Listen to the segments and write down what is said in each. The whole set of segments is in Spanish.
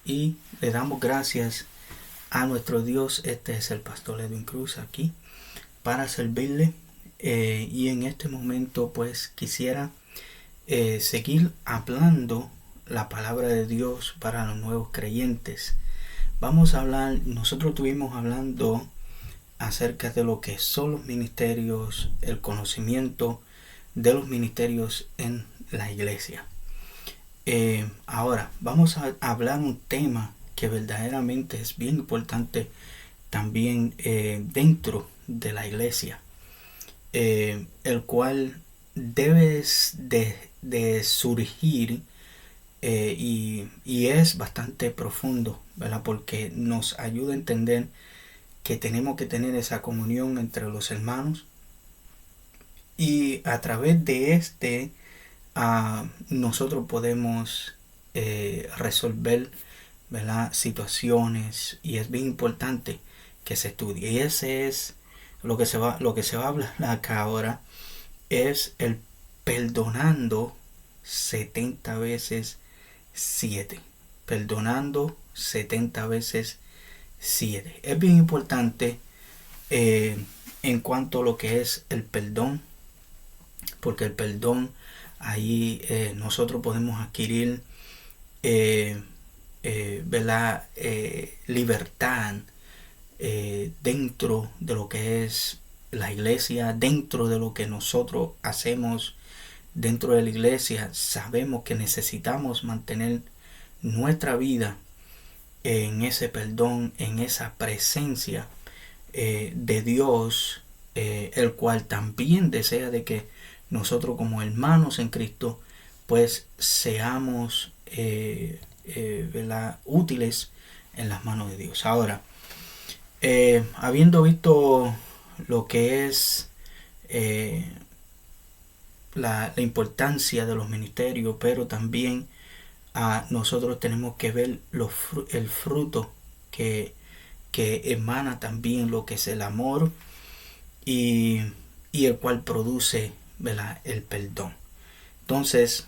y le damos gracias a nuestro Dios. Este es el pastor Edwin Cruz aquí para servirle, y en este momento pues quisiera seguir hablando la palabra de Dios para los nuevos creyentes. Vamos a hablar, nosotros estuvimos hablando acerca de lo que son los ministerios, el conocimiento de los ministerios en la iglesia. Ahora vamos a hablar un tema que verdaderamente es bien importante también dentro de la iglesia, el cual debe de surgir, y es bastante profundo, ¿verdad? Porque nos ayuda a entender que tenemos que tener esa comunión entre los hermanos, y a través de nosotros podemos resolver, ¿verdad?, situaciones, y es bien importante que se estudie. Y ese es lo que se va a hablar acá ahora, es el perdonando 70 veces 7. Perdonando 70 veces 7. Es bien importante en cuanto a lo que es el perdón, porque el perdón, ahí nosotros podemos adquirir ¿verdad? Libertad dentro de lo que es la iglesia, dentro de lo que nosotros hacemos dentro de la iglesia. Sabemos que necesitamos mantener nuestra vida en ese perdón, en esa presencia de Dios, el cual también desea de que nosotros como hermanos en Cristo pues seamos ¿verdad?, útiles en las manos de Dios. Ahora, habiendo visto lo que es la importancia de los ministerios, pero también nosotros tenemos que ver el fruto que emana también lo que es el amor, y el cual produce, ¿verdad?, el perdón. Entonces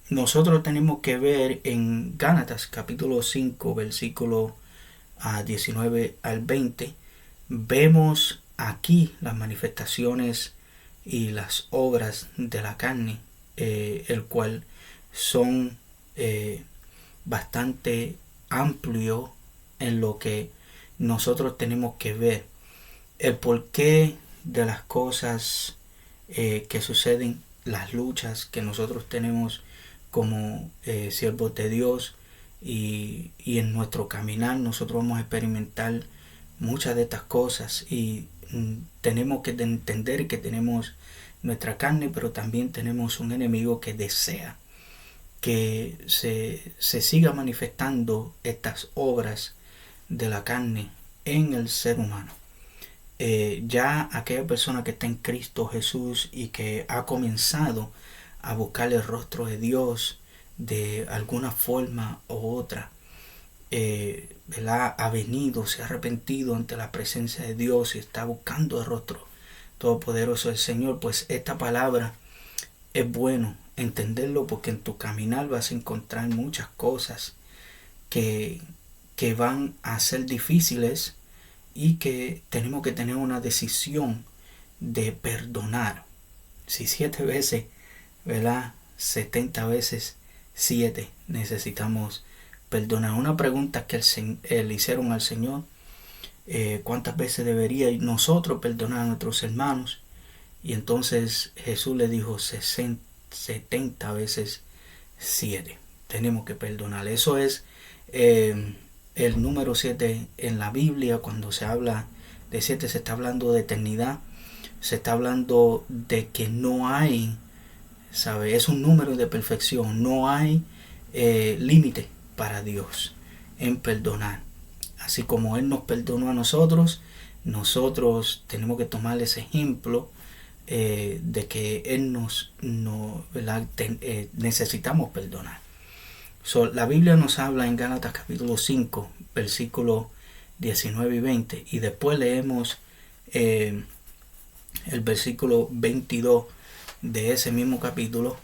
nosotros tenemos que ver en Gálatas capítulo 5 versículo 19 al 20. Vemos aquí las manifestaciones y las obras de la carne, el cual son bastante amplio en lo que nosotros tenemos que ver el porqué de las cosas que suceden, las luchas que nosotros tenemos como siervos de Dios, y en nuestro caminar nosotros vamos a experimentar muchas de estas cosas, y tenemos que entender que tenemos nuestra carne, pero también tenemos un enemigo que desea que se siga manifestando estas obras de la carne en el ser humano. Ya aquella persona que está en Cristo Jesús y que ha comenzado a buscar el rostro de Dios de alguna forma u otra, ¿verdad?, ha venido, se ha arrepentido ante la presencia de Dios y está buscando el rostro todopoderoso del Señor, pues esta palabra es bueno entenderlo, porque en tu caminar vas a encontrar muchas cosas que van a ser difíciles, y que tenemos que tener una decisión de perdonar. Si 7 veces, ¿verdad?, 70 veces 7 necesitamos perdonar. Una pregunta que le hicieron al Señor: ¿cuántas veces debería nosotros perdonar a nuestros hermanos? Y entonces Jesús le dijo 70 veces 7. Tenemos que perdonar. Eso es el número 7 en la Biblia. Cuando se habla de 7, se está hablando de eternidad, se está hablando de que no hay, ¿sabe?, es un número de perfección, no hay límite para Dios en perdonar. Así como Él nos perdonó a nosotros, nosotros tenemos que tomar ese ejemplo de que Él necesitamos perdonar. La Biblia nos habla en Gálatas capítulo 5 versículos 19 y 20, y después leemos el versículo 22 de ese mismo capítulo,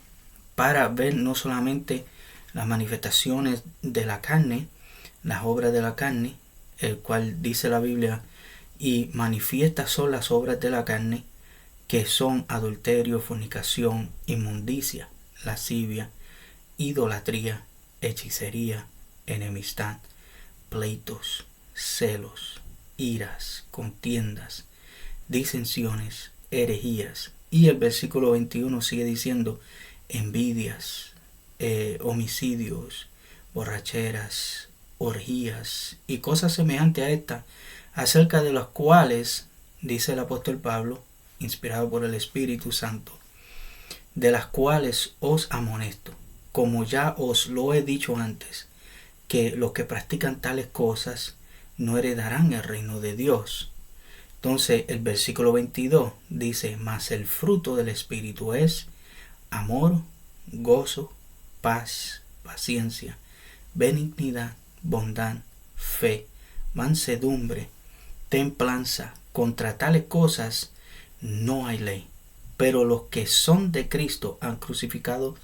para ver no solamente las manifestaciones de la carne, las obras de la carne, el cual dice la Biblia, y manifiestas son las obras de la carne, que son adulterio, fornicación, inmundicia, lascivia, idolatría, hechicería, enemistad, pleitos, celos, iras, contiendas, disensiones, herejías. Y el versículo 21 sigue diciendo envidias, homicidios, borracheras, orgías y cosas semejantes a estas, acerca de las cuales dice el apóstol Pablo, inspirado por el Espíritu Santo, de las cuales os amonesto, como ya os lo he dicho antes, que los que practican tales cosas no heredarán el reino de Dios. Entonces el versículo 22 dice, mas el fruto del Espíritu es amor, gozo, paz, paciencia, benignidad, bondad, fe, mansedumbre, templanza. Contra tales cosas no hay ley. Pero los que son de Cristo han crucificado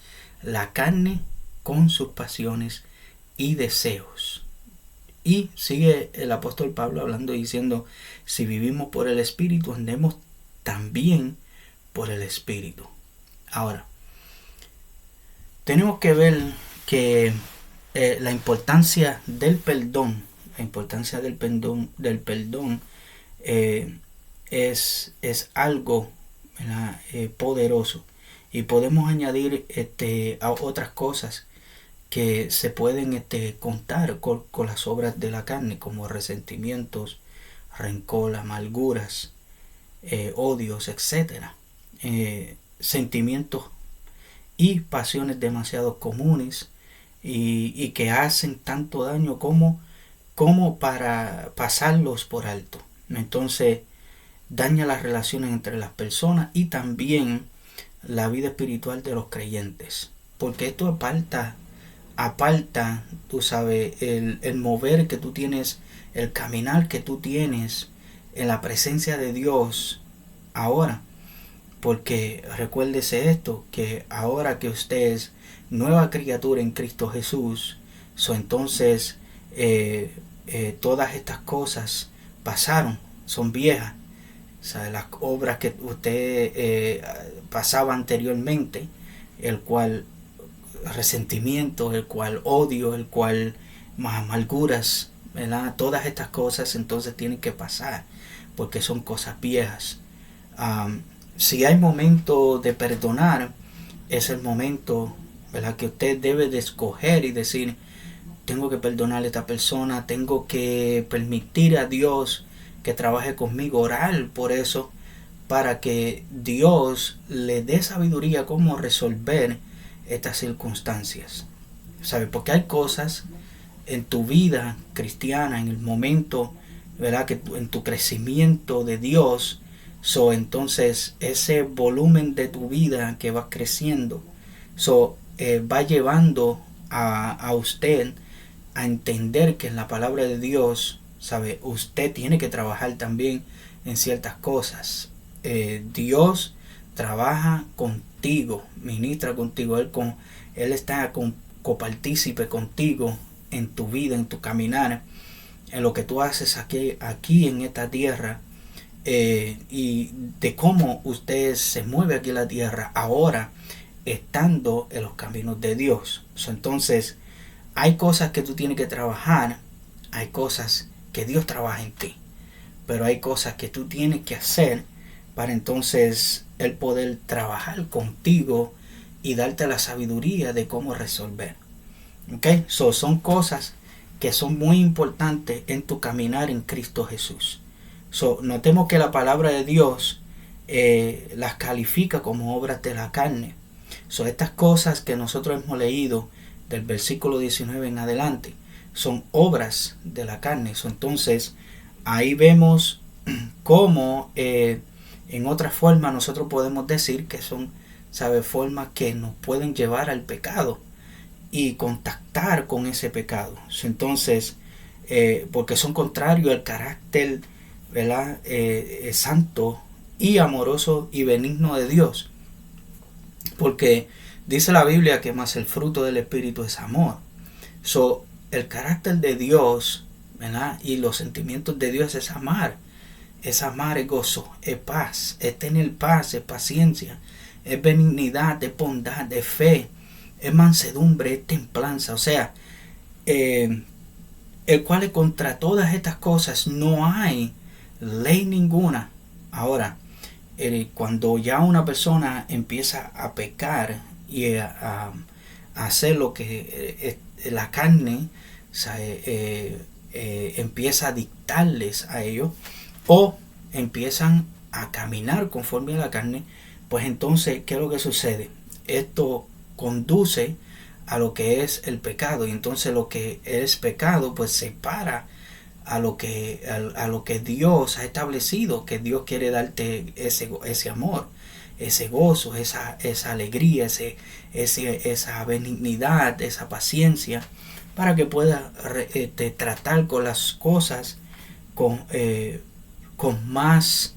la carne con sus pasiones y deseos. Y sigue el apóstol Pablo hablando y diciendo, si vivimos por el Espíritu, andemos también por el Espíritu. Ahora, tenemos que ver que la importancia del perdón, es algo poderoso, y podemos añadir a otras cosas que se pueden contar con las obras de la carne, como resentimientos, rencor, amarguras, odios, etc. Sentimientos y pasiones demasiado comunes y que hacen tanto daño como para pasarlos por alto. Entonces daña las relaciones entre las personas y también la vida espiritual de los creyentes, porque esto aparta, tú sabes, el mover que tú tienes, el caminar que tú tienes en la presencia de Dios ahora. Porque recuérdese esto, que ahora que usted es nueva criatura en Cristo Jesús, entonces todas estas cosas pasaron, son viejas. O sea, las obras que usted pasaba anteriormente, el cual resentimiento, el cual odio, el cual más amarguras, ¿verdad? Todas estas cosas entonces tienen que pasar, porque son cosas viejas. Si hay momento de perdonar, es el momento, ¿verdad?, que usted debe de escoger y decir, tengo que perdonar a esta persona, tengo que permitir a Dios que trabaje conmigo, orar por eso, para que Dios le dé sabiduría cómo resolver estas circunstancias. ¿Sabe? Porque hay cosas en tu vida cristiana, en el momento, ¿verdad?, que en tu crecimiento de Dios, entonces ese volumen de tu vida que va creciendo, va llevando a usted a entender que en la palabra de Dios, ¿sabe?, usted tiene que trabajar también en ciertas cosas. Dios trabaja contigo, ministra contigo, Él está copartícipe contigo en tu vida, en tu caminar, en lo que tú haces aquí en esta tierra, y de cómo usted se mueve aquí en la tierra ahora, estando en los caminos de Dios. Entonces, hay cosas que tú tienes que trabajar, hay cosas que Dios trabaja en ti, pero hay cosas que tú tienes que hacer para entonces Él poder trabajar contigo y darte la sabiduría de cómo resolver. ¿Okay? Son cosas que son muy importantes en tu caminar en Cristo Jesús. Notemos que la palabra de Dios las califica como obras de la carne. Estas cosas que nosotros hemos leído del versículo 19 en adelante son obras de la carne. Entonces ahí vemos cómo en otra forma nosotros podemos decir que son, formas que nos pueden llevar al pecado y contactar con ese pecado. Entonces, porque son contrarios al carácter, ¿verdad?, santo y amoroso y benigno de Dios. Porque dice la Biblia que más el fruto del Espíritu es amor. el carácter de Dios, ¿verdad? Y los sentimientos de Dios es amar. Es amar, es gozo, es paz, es tener paz, es paciencia, es benignidad, es bondad, es fe, es mansedumbre, es templanza. O sea, el cual contra todas estas cosas no hay ley ninguna. Ahora, cuando ya una persona empieza a pecar y a hacer lo que la carne, o sea, empieza a dictarles a ellos, o empiezan a caminar conforme a la carne, pues entonces, ¿qué es lo que sucede? Esto conduce a lo que es el pecado, y entonces lo que es pecado pues separa a lo que Dios ha establecido, que Dios quiere darte ese amor, ese gozo, esa alegría, esa benignidad, esa paciencia, para que puedas tratar con las cosas con más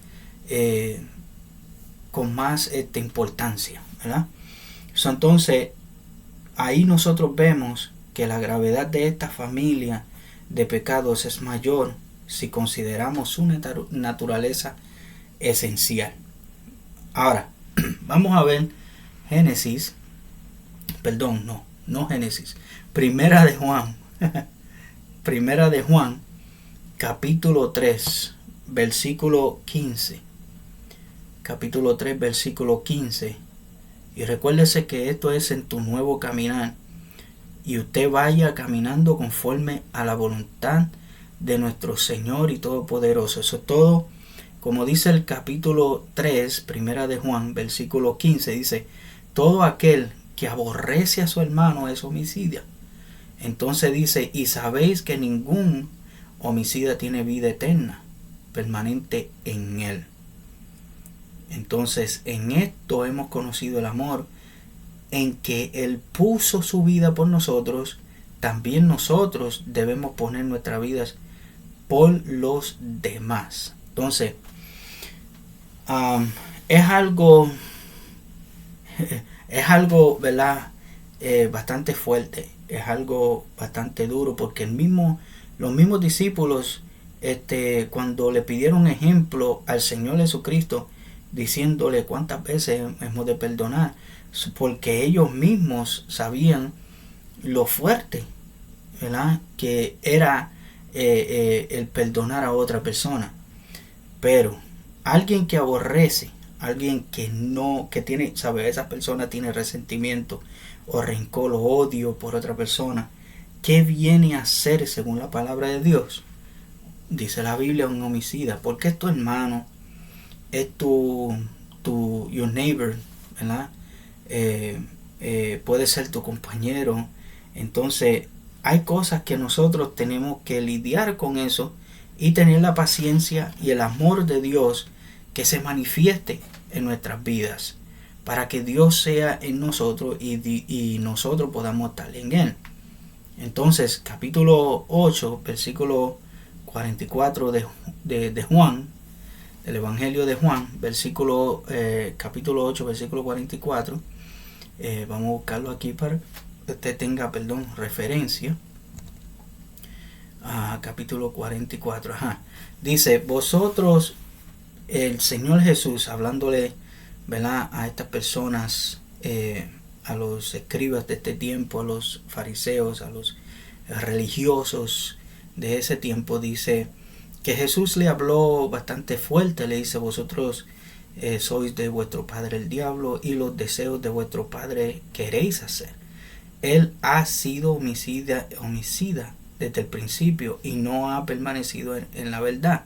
importancia, ¿verdad? Entonces ahí nosotros vemos que la gravedad de esta familia de pecados es mayor si consideramos su naturaleza esencial. Ahora vamos a ver Génesis, perdón, no Génesis, Primera de Juan Primera de Juan capítulo 3 versículo 15. Capítulo 3 versículo 15. Y recuérdese que esto es en tu nuevo caminar, y usted vaya caminando conforme a la voluntad de nuestro Señor y Todopoderoso. Eso es todo, como dice el capítulo 3, Primera de Juan, versículo 15, dice: todo aquel que aborrece a su hermano es homicida. Entonces dice: y sabéis que ningún homicida tiene vida eterna permanente en él. Entonces, en esto hemos conocido el amor, en que Él puso su vida por nosotros. También nosotros debemos poner nuestras vidas por los demás. Entonces, es algo, ¿verdad? Bastante fuerte, es algo bastante duro, porque los mismos discípulos, cuando le pidieron ejemplo al Señor Jesucristo, diciéndole cuántas veces hemos de perdonar, porque ellos mismos sabían lo fuerte, ¿verdad?, que era el perdonar a otra persona. Pero alguien que aborrece, alguien que tiene, sabe, esa persona tiene resentimiento o rencor o odio por otra persona, ¿qué viene a hacer según la palabra de Dios? Dice la Biblia, un homicida, porque es tu hermano, es your neighbor, ¿verdad? Puede ser tu compañero. Entonces hay cosas que nosotros tenemos que lidiar con eso y tener la paciencia y el amor de Dios que se manifieste en nuestras vidas, para que Dios sea en nosotros y nosotros podamos estar en Él. Entonces, capítulo 8, versículo 44 de Juan, el Evangelio de Juan, capítulo 8, versículo 44. Vamos a buscarlo aquí para que usted tenga, referencia. Capítulo 44. Dice: vosotros, el Señor Jesús, hablándole, ¿verdad?, a estas personas, a los escribas de este tiempo, a los fariseos, a los religiosos de ese tiempo, dice que Jesús le habló bastante fuerte. Le dice: vosotros sois de vuestro padre el diablo, y los deseos de vuestro padre queréis hacer. Él ha sido homicida desde el principio, y no ha permanecido en la verdad,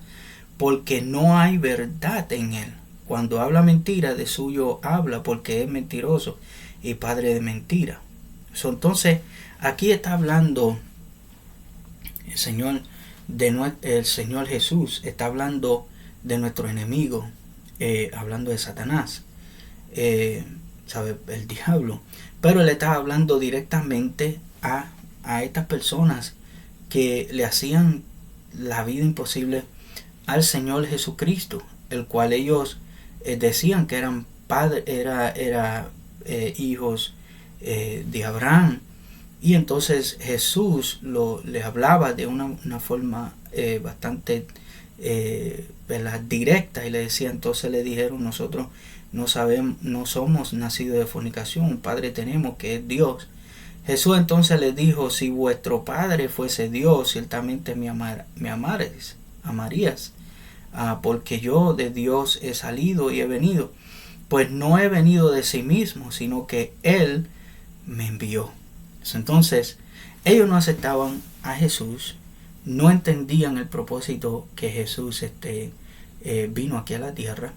porque no hay verdad en él. Cuando habla mentira, de suyo habla, porque es mentiroso y padre de mentira. Entonces, aquí está hablando el Señor Jesús, está hablando de nuestro enemigo, hablando de Satanás, ¿sabe?, el diablo. Pero él está hablando directamente a estas personas que le hacían la vida imposible al Señor Jesucristo, el cual ellos decían que eran hijos de Abraham, Y entonces Jesús le hablaba de una forma bastante directa, y le decía, entonces le dijeron, nosotros no sabemos, no somos nacidos de fornicación, un padre tenemos que es Dios. Jesús entonces le dijo, si vuestro padre fuese Dios, ciertamente me amarías, porque yo de Dios he salido y he venido. Pues no he venido de sí mismo, sino que Él me envió. Entonces, ellos no aceptaban a Jesús, no entendían el propósito que Jesús vino aquí a la tierra,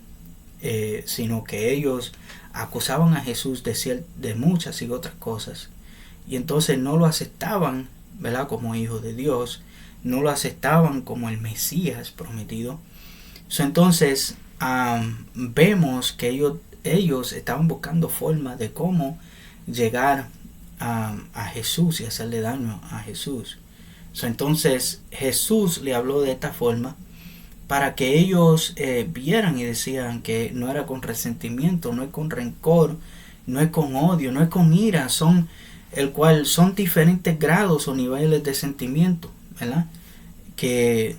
sino que ellos acusaban a Jesús de muchas y otras cosas. Y entonces no lo aceptaban, ¿verdad?, como hijo de Dios, no lo aceptaban como el Mesías prometido. Entonces vemos que ellos estaban buscando formas de cómo llegar a Jesús y hacerle daño a Jesús. Entonces Jesús le habló de esta forma para que ellos vieran y decían que no era con resentimiento, no es con rencor, no es con odio, no es con ira, son diferentes grados o niveles de sentimiento, ¿verdad?, que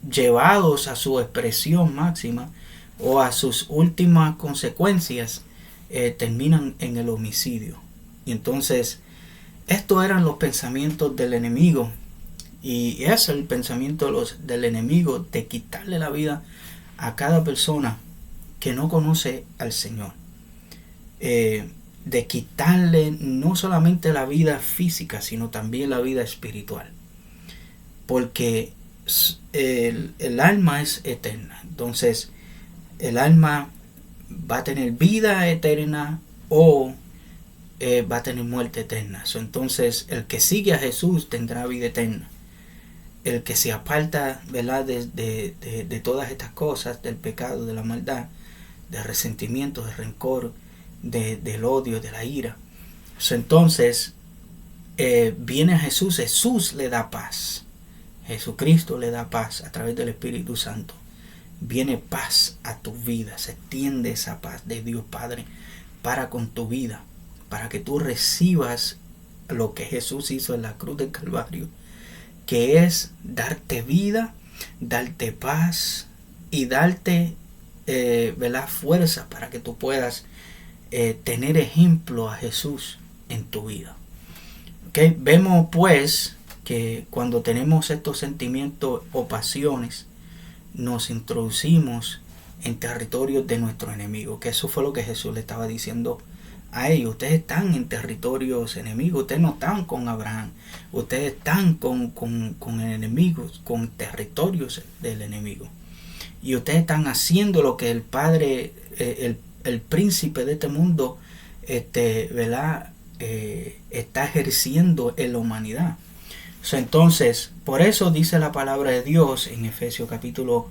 llevados a su expresión máxima o a sus últimas consecuencias terminan en el homicidio. Y entonces estos eran los pensamientos del enemigo, y es el pensamiento del enemigo de quitarle la vida a cada persona que no conoce al Señor, de quitarle no solamente la vida física, sino también la vida espiritual, porque el alma es eterna. Entonces el alma va a tener vida eterna o va a tener muerte eterna. Entonces el que sigue a Jesús tendrá vida eterna. El que se aparta, ¿verdad?, de todas estas cosas, del pecado, de la maldad, del resentimiento, del rencor, del odio, de la ira. Entonces viene a Jesús, Jesús le da paz. Jesucristo le da paz a través del Espíritu Santo. Viene paz a tu vida, se extiende esa paz de Dios Padre para con tu vida, para que tú recibas lo que Jesús hizo en la cruz del Calvario, que es darte vida, darte paz y darte fuerza para que tú puedas tener ejemplo a Jesús en tu vida. ¿Okay? Vemos pues que cuando tenemos estos sentimientos o pasiones, nos introducimos en territorios de nuestro enemigo, que eso fue lo que Jesús le estaba diciendo a ellos. Ustedes están en territorios enemigos, ustedes no están con Abraham, ustedes están con el enemigo, con territorios del enemigo, y ustedes están haciendo lo que el padre, el príncipe de este mundo, está ejerciendo en la humanidad. Entonces, por eso dice la palabra de Dios en Efesios capítulo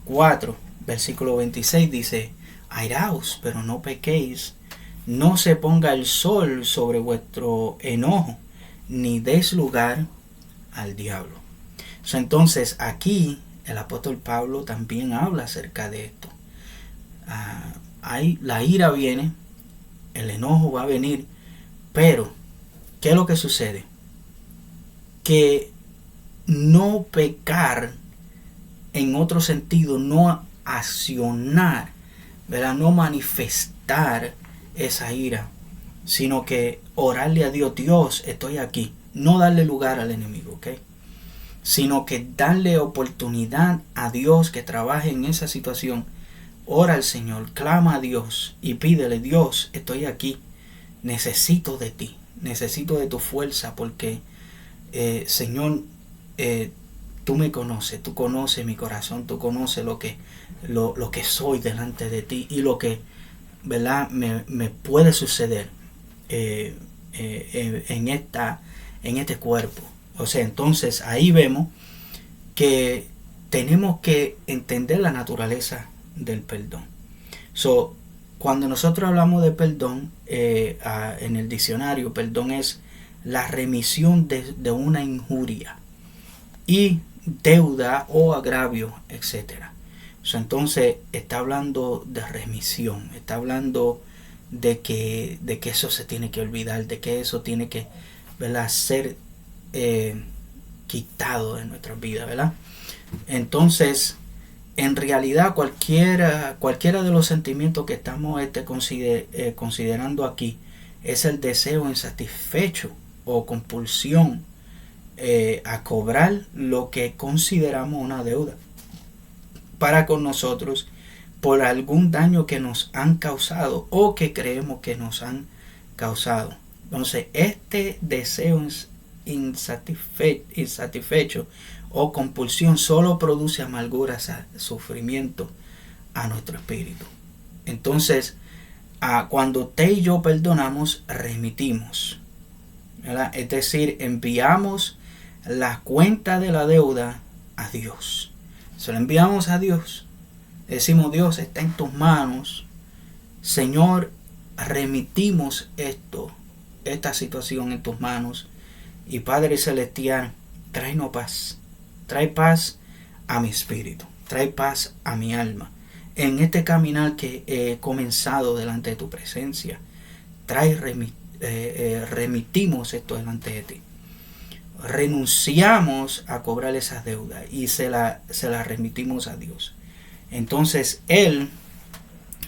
4, versículo 26, dice: airaos, pero no pequéis, no se ponga el sol sobre vuestro enojo, ni des lugar al diablo. Entonces, aquí el apóstol Pablo también habla acerca de esto. La ira viene, el enojo va a venir, pero ¿qué es lo que sucede? Que no pecar, en otro sentido, no accionar, ¿verdad?, no manifestar esa ira, sino que orarle a Dios: Dios, estoy aquí. No darle lugar al enemigo, ¿ok? Sino que darle oportunidad a Dios que trabaje en esa situación. Ora al Señor, clama a Dios y pídele: Dios, estoy aquí, necesito de ti, necesito de tu fuerza, porque Señor, tú me conoces, tú conoces mi corazón, tú conoces lo que soy delante de ti y lo que, ¿verdad?, me puede suceder en este cuerpo. O sea, entonces ahí vemos que tenemos que entender la naturaleza del perdón. Cuando nosotros hablamos de perdón, en el diccionario, perdón es la remisión de una injuria y deuda o agravio, etc. Entonces está hablando de remisión, está hablando de que eso se tiene que olvidar, de que eso tiene que, ¿verdad?, ser quitado de nuestras vidas, ¿verdad? Entonces, en realidad cualquiera de los sentimientos que estamos considerando aquí es el deseo insatisfecho o compulsión a cobrar lo que consideramos una deuda para con nosotros por algún daño que nos han causado o que creemos que nos han causado. Entonces, este deseo insatisfecho o compulsión solo produce amargura, sufrimiento a nuestro espíritu. Entonces, cuando usted y yo perdonamos, remitimos, ¿verdad? Es decir, enviamos la cuenta de la deuda a Dios. Se la enviamos a Dios. Decimos: Dios, está en tus manos. Señor, remitimos esta situación en tus manos. Y Padre Celestial, tráenos paz. Trae paz a mi espíritu. Trae paz a mi alma. En este caminar que he comenzado delante de tu presencia, remitimos esto delante de ti. Renunciamos a cobrar esas deudas y se la remitimos a Dios. Entonces Él,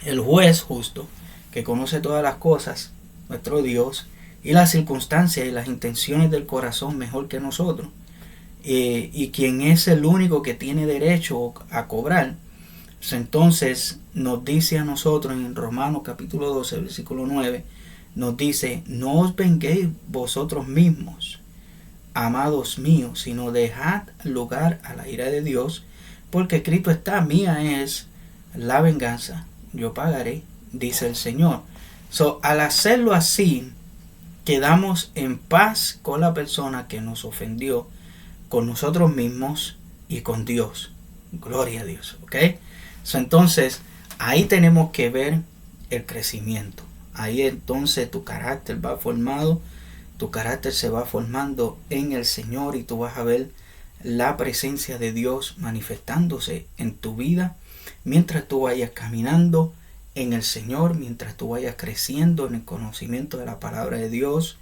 el juez justo, que conoce todas las cosas, nuestro Dios, y las circunstancias y las intenciones del corazón mejor que nosotros, y quien es el único que tiene derecho a cobrar, pues entonces nos dice a nosotros en Romanos capítulo 12, versículo 9, nos dice: no os venguéis vosotros mismos, amados míos, sino dejad lugar a la ira de Dios, porque escrito está: mía es la venganza, yo pagaré, dice el Señor. Al hacerlo así, quedamos en paz con la persona que nos ofendió, con nosotros mismos y con Dios. Gloria a Dios, ¿ok? Entonces, ahí tenemos que ver el crecimiento. Ahí entonces tu carácter va formado, tu carácter se va formando en el Señor, y tú vas a ver la presencia de Dios manifestándose en tu vida mientras tú vayas caminando en el Señor, mientras tú vayas creciendo en el conocimiento de la palabra de Dios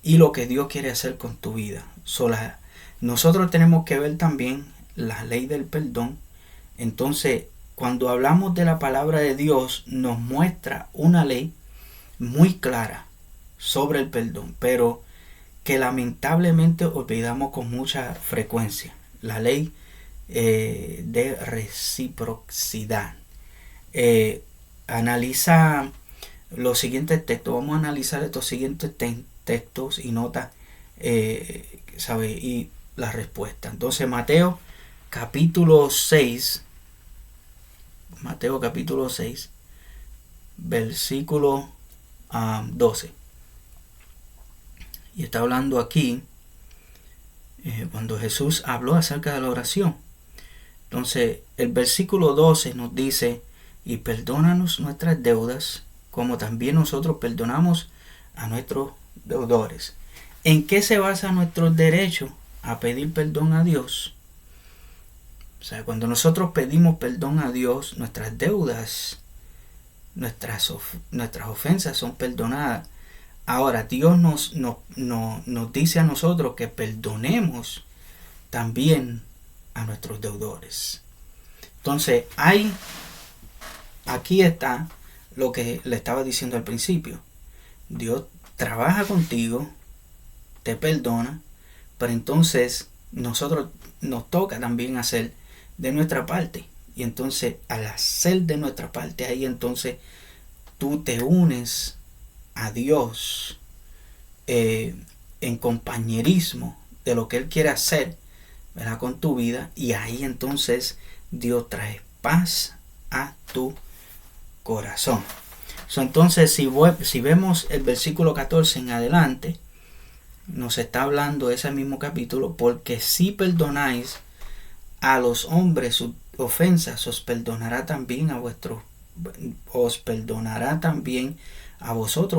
y lo que Dios quiere hacer con tu vida. Nosotros tenemos que ver también la ley del perdón. Entonces, cuando hablamos de la palabra de Dios, nos muestra una ley muy clara sobre el perdón, pero que lamentablemente olvidamos con mucha frecuencia: la ley de reciprocidad. Analiza los siguientes textos. Vamos a analizar estos siguientes textos y notas, y la respuesta. Entonces, Mateo capítulo 6, versículo 12. Y está hablando aquí cuando Jesús habló acerca de la oración. Entonces, el versículo 12 nos dice: y perdónanos nuestras deudas, como también nosotros perdonamos a nuestros deudores. ¿En qué se basa nuestro derecho a pedir perdón a Dios? Cuando nosotros pedimos perdón a Dios, nuestras deudas, nuestras ofensas son perdonadas. Ahora, Dios nos dice a nosotros que perdonemos también a nuestros deudores. Entonces, aquí está lo que le estaba diciendo al principio. Dios trabaja contigo, te perdona, pero entonces nosotros nos toca también hacer de nuestra parte. Y entonces, al hacer de nuestra parte, ahí entonces tú te unes a Dios en compañerismo de lo que Él quiere hacer, ¿verdad?, con tu vida. Y ahí entonces Dios trae paz a tu corazón. Entonces, si vemos el versículo 14 en adelante, nos está hablando de ese mismo capítulo: porque si perdonáis a los hombres sus ofensas, os perdonará también a vosotros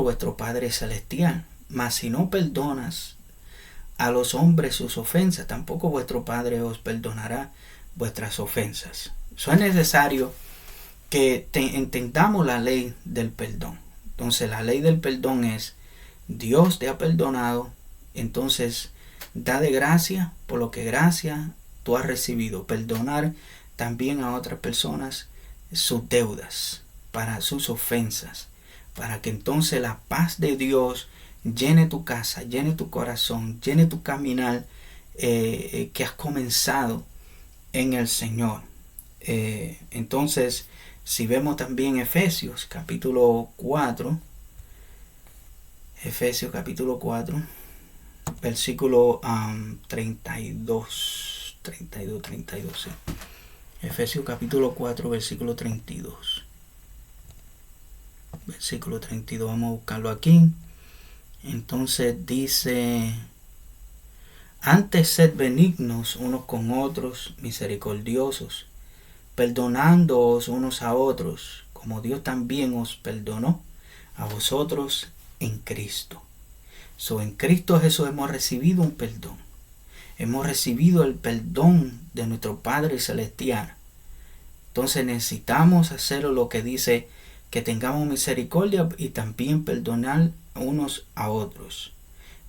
vuestro Padre Celestial. Mas si no perdonas a los hombres sus ofensas, tampoco vuestro Padre os perdonará vuestras ofensas. Es necesario que entendamos la ley del perdón. Entonces la ley del perdón es, Dios te ha perdonado, entonces da de gracia por lo que gracia tú has recibido. Perdonar también a otras personas sus deudas, para sus ofensas, para que entonces la paz de Dios llene tu casa, llene tu corazón, llene tu caminar que has comenzado en el Señor. Entonces, si vemos también Efesios capítulo 4, versículo 32, sí. Efesios capítulo 4, versículo 32. Versículo 32, vamos a buscarlo aquí. Entonces dice: antes sed benignos unos con otros, misericordiosos, perdonándoos unos a otros, como Dios también os perdonó a vosotros en Cristo. En Cristo Jesús hemos recibido un perdón. Hemos recibido el perdón de nuestro Padre Celestial. Entonces necesitamos hacer lo que dice, que tengamos misericordia y también perdonar unos a otros,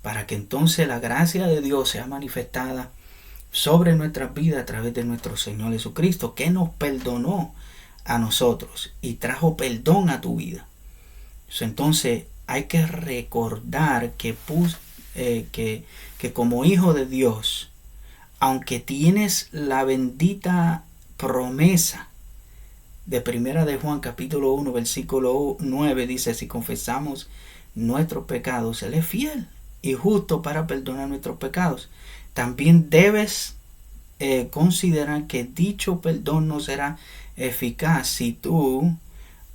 para que entonces la gracia de Dios sea manifestada sobre nuestras vidas a través de nuestro Señor Jesucristo, que nos perdonó a nosotros y trajo perdón a tu vida. Entonces hay que recordar que como hijo de Dios, aunque tienes la bendita promesa de Primera de Juan capítulo 1 versículo 9, dice: si confesamos nuestros pecados, Él es fiel y justo para perdonar nuestros pecados. También debes considerar que dicho perdón no será eficaz si tú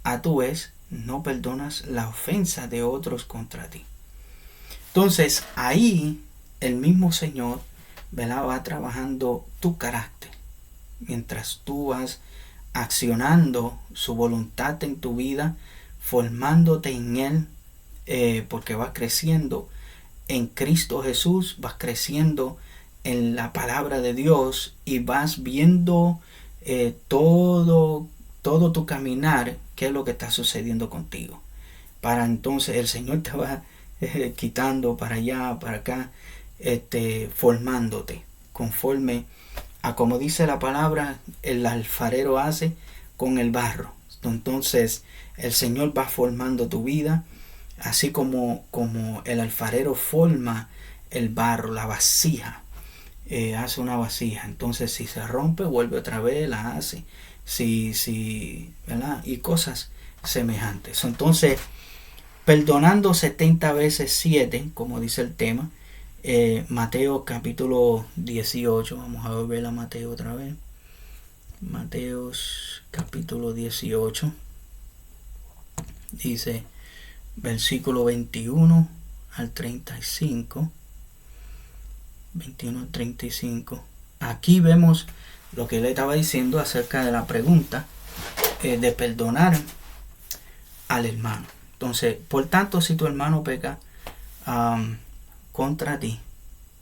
a tu vez no perdonas la ofensa de otros contra ti. Entonces ahí el mismo Señor, ¿verdad?, va trabajando tu carácter mientras tú vas accionando su voluntad en tu vida, formándote en Él, porque vas creciendo en Cristo Jesús, vas creciendo en la palabra de Dios y vas viendo todo tu caminar, qué es lo que está sucediendo contigo. Para entonces el Señor te va quitando para allá, para acá, formándote conforme a como dice la palabra, el alfarero hace con el barro. Entonces el Señor va formando tu vida, así como el alfarero forma el barro, la vasija, hace una vasija. Entonces si se rompe, vuelve otra vez, la hace, ¿verdad?, y cosas semejantes. Entonces, perdonando 70 veces 7, como dice el tema, Mateo capítulo 18, vamos a volver a Mateo otra vez. Mateo capítulo 18 dice, versículo 21 al 35. 21 al 35. Aquí vemos lo que le estaba diciendo acerca de la pregunta de perdonar al hermano. Entonces, por tanto, si tu hermano peca contra ti,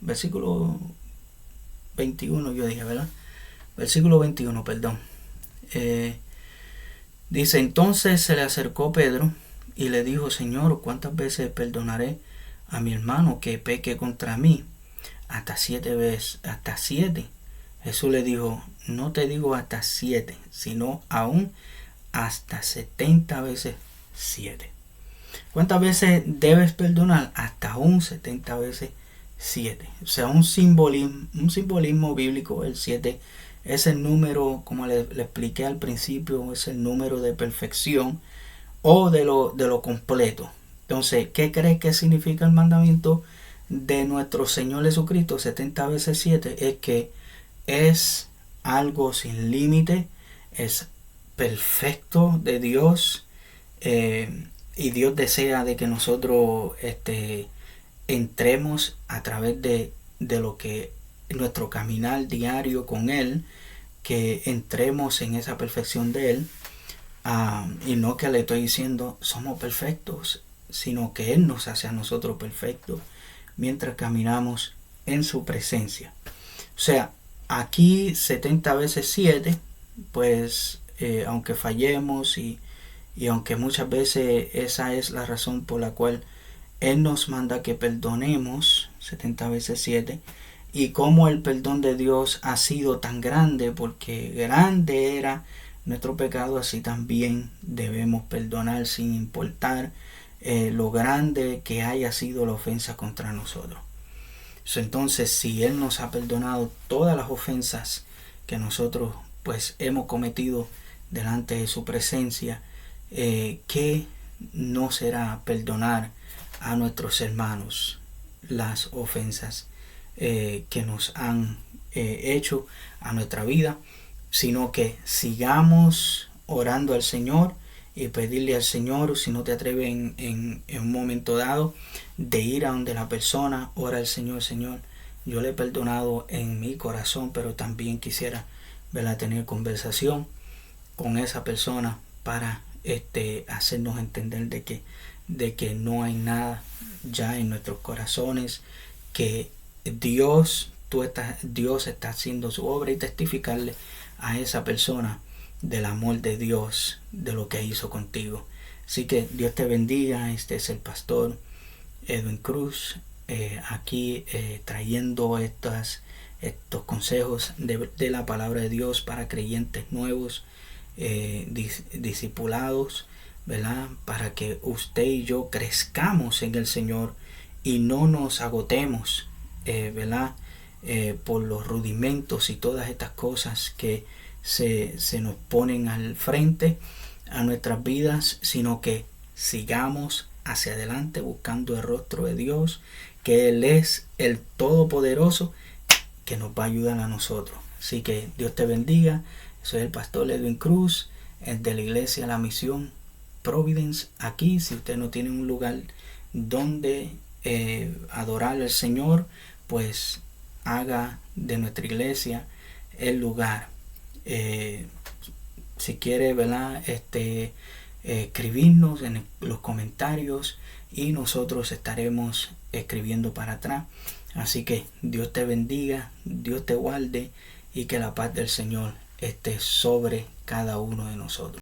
versículo 21 yo dije, ¿verdad? Versículo 21, perdón. Dice: entonces se le acercó Pedro y le dijo: Señor, ¿cuántas veces perdonaré a mi hermano que peque contra mí? Hasta 7 veces, hasta 7. Jesús le dijo: no te digo hasta 7, sino aún hasta 70 veces 7. ¿Cuántas veces debes perdonar? Hasta aún 70 veces 7. O sea, un simbolismo bíblico. El 7 es el número, como le expliqué al principio, es el número de perfección o de lo completo. Entonces, ¿qué crees que significa el mandamiento de nuestro Señor Jesucristo? 70 veces 7 es que es algo sin límite, es perfecto de Dios, y Dios desea de que nosotros entremos a través de lo que nuestro caminar diario con Él, que entremos en esa perfección de Él, y no que le estoy diciendo somos perfectos, sino que Él nos hace a nosotros perfectos mientras caminamos en su presencia. O sea, aquí 70 veces 7, pues aunque fallemos y Y aunque muchas veces esa es la razón por la cual Él nos manda que perdonemos 70 veces 7, y como el perdón de Dios ha sido tan grande, porque grande era nuestro pecado, así también debemos perdonar sin importar lo grande que haya sido la ofensa contra nosotros. Entonces, si Él nos ha perdonado todas las ofensas que nosotros pues hemos cometido delante de su presencia, ¿qué no será perdonar a nuestros hermanos las ofensas que nos han hecho a nuestra vida? Sino que sigamos orando al Señor y pedirle al Señor, si no te atreves en un momento dado de ir a donde la persona, ora al Señor: Señor, yo le he perdonado en mi corazón, pero también quisiera, ¿verdad?, tener conversación con esa persona para hacernos entender de que no hay nada ya en nuestros corazones, que Dios está haciendo su obra, y testificarle a esa persona del amor de Dios, de lo que hizo contigo. Así que Dios te bendiga. Este es el pastor Edwin Cruz, aquí trayendo estos consejos de la palabra de Dios para creyentes nuevos, discipulados, ¿verdad?, para que usted y yo crezcamos en el Señor y no nos agotemos, ¿verdad?, por los rudimentos y todas estas cosas que se nos ponen al frente a nuestras vidas, sino que sigamos hacia adelante buscando el rostro de Dios, que Él es el Todopoderoso, que nos va a ayudar a nosotros. Así que Dios te bendiga. Soy el pastor Edwin Cruz, de la iglesia La Misión Providence. Aquí, si usted no tiene un lugar donde adorar al Señor, pues haga de nuestra iglesia el lugar. Si quiere, ¿verdad?, escribirnos en los comentarios, y nosotros estaremos escribiendo para atrás. Así que Dios te bendiga, Dios te guarde, y que la paz del Señor esté sobre cada uno de nosotros.